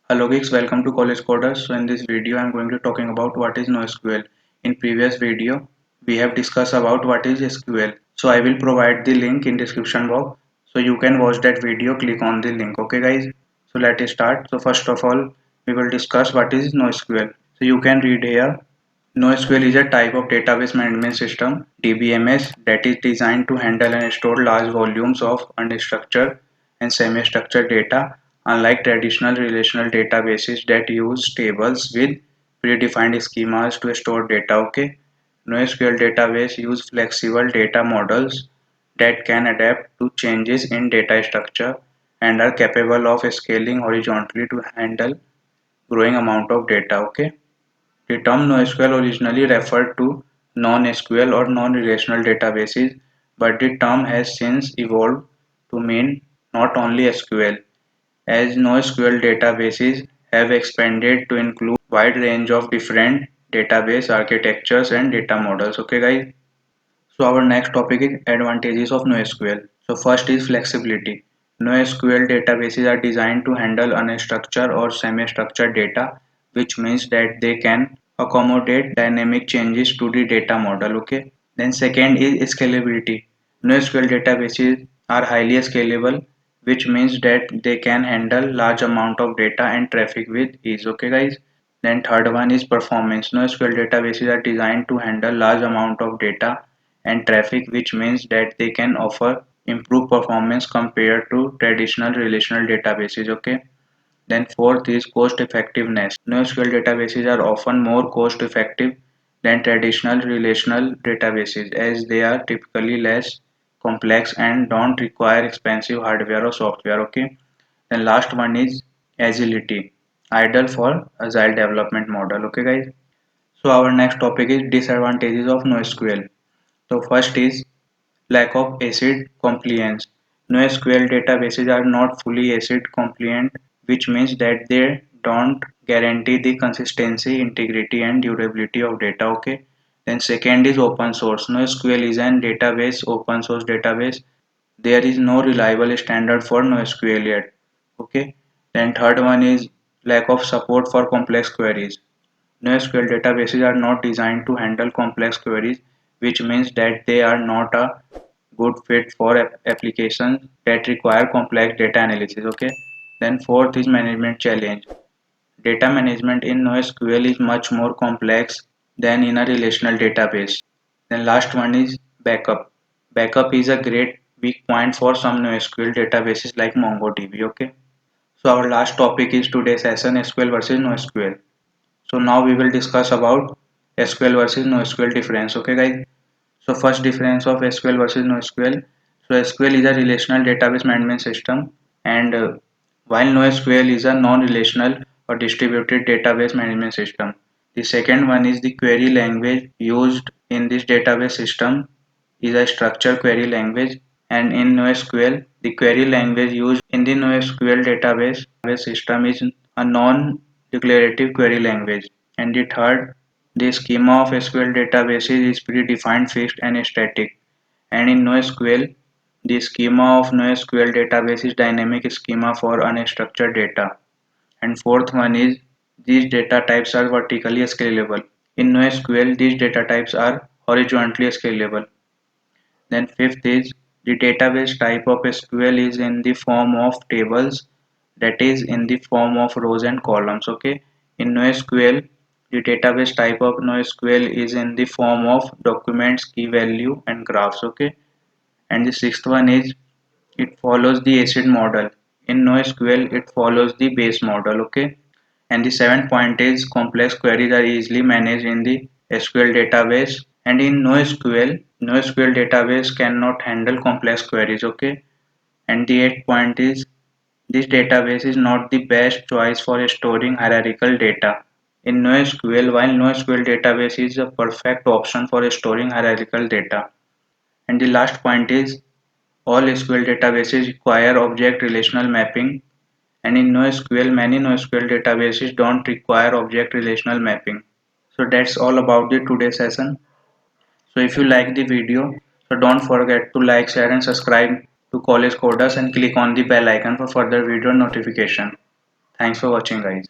Hello geeks, welcome to College Coders. So in this video I'm going to talking about what is NoSQL. In previous video we have discussed about what is SQL. So I will provide the link in description box so you can watch that video, click on the link. Okay guys, so let us start. So first of all we will discuss what is NoSQL. So you can read here. NoSQL is a type of database management system (DBMS) that is designed to handle and store large volumes of unstructured and semi-structured data, unlike traditional relational databases that use tables with predefined schemas to store data. Okay, NoSQL database use flexible data models that can adapt to changes in data structure and are capable of scaling horizontally to handle growing amount of data. Okay. The term NoSQL originally referred to non-SQL or non-relational databases, but the term has since evolved to mean not only SQL, as NoSQL databases have expanded to include wide range of different database architectures and data models. Okay guys, so our next topic is advantages of NoSQL. So first is flexibility. NoSQL databases are designed to handle unstructured or semi-structured data, which means that they can accommodate dynamic changes to the data model. Okay. Then second is scalability. NoSQL databases are highly scalable, which means that they can handle large amount of data and traffic with ease. Okay guys. Then third one is performance. NoSQL databases are designed to handle large amount of data and traffic, which means that they can offer improved performance compared to traditional relational databases. Okay. Then fourth is cost effectiveness. NoSQL databases are often more cost effective than traditional relational databases as they are typically less complex and don't require expensive hardware or software. Okay. Then last one is agility. Ideal for agile development model. Okay guys. So our next topic is disadvantages of NoSQL. So first is lack of ACID compliance. NoSQL databases are not fully ACID compliant, which means that they don't guarantee the consistency, integrity, and durability of data. Okay. Then second is open source. NoSQL is an database, open source database. There is no reliable standard for NoSQL yet. Okay. Then third one is lack of support for complex queries. NoSQL databases are not designed to handle complex queries, which means that they are not a good fit for applications that require complex data analysis. Okay. Then fourth is management challenge. Data management in NoSQL is much more complex than in a relational database. Then last one is backup. Backup is a great weak point for some NoSQL databases like MongoDB. Okay. So our last topic is today's session SQL versus NoSQL. So now we will discuss about SQL versus NoSQL difference. Okay guys. So first difference of SQL versus NoSQL. So SQL is a relational database management system and while NoSQL is a non-relational or distributed database management system. The second one is the query language used in this database system is a structured query language, and in NoSQL the query language used in the NoSQL database system is a non-declarative query language. And the third, the schema of SQL databases is predefined, fixed and static, and in NoSQL the schema of NoSQL database is dynamic schema for unstructured data. And fourth one is these data types are vertically scalable. In NoSQL, these data types are horizontally scalable. Then fifth is the database type of SQL is in the form of tables, that is in the form of rows and columns. Okay. In NoSQL, the database type of NoSQL is in the form of documents, key value and graphs. Okay. And the sixth one is it follows the ACID model. In NoSQL, it follows the base model. Okay. And the seventh point is complex queries are easily managed in the SQL database. And in NoSQL database cannot handle complex queries. Okay. And the eighth point is this database is not the best choice for storing hierarchical data. In NoSQL, while NoSQL database is a perfect option for storing hierarchical data. And the last point is all SQL databases require object relational mapping, and in NoSQL, many NoSQL databases don't require object relational mapping. So that's all about the today's session. So if you like the video, so don't forget to like, share and subscribe to College Coders and click on the bell icon for further video notification. Thanks for watching guys.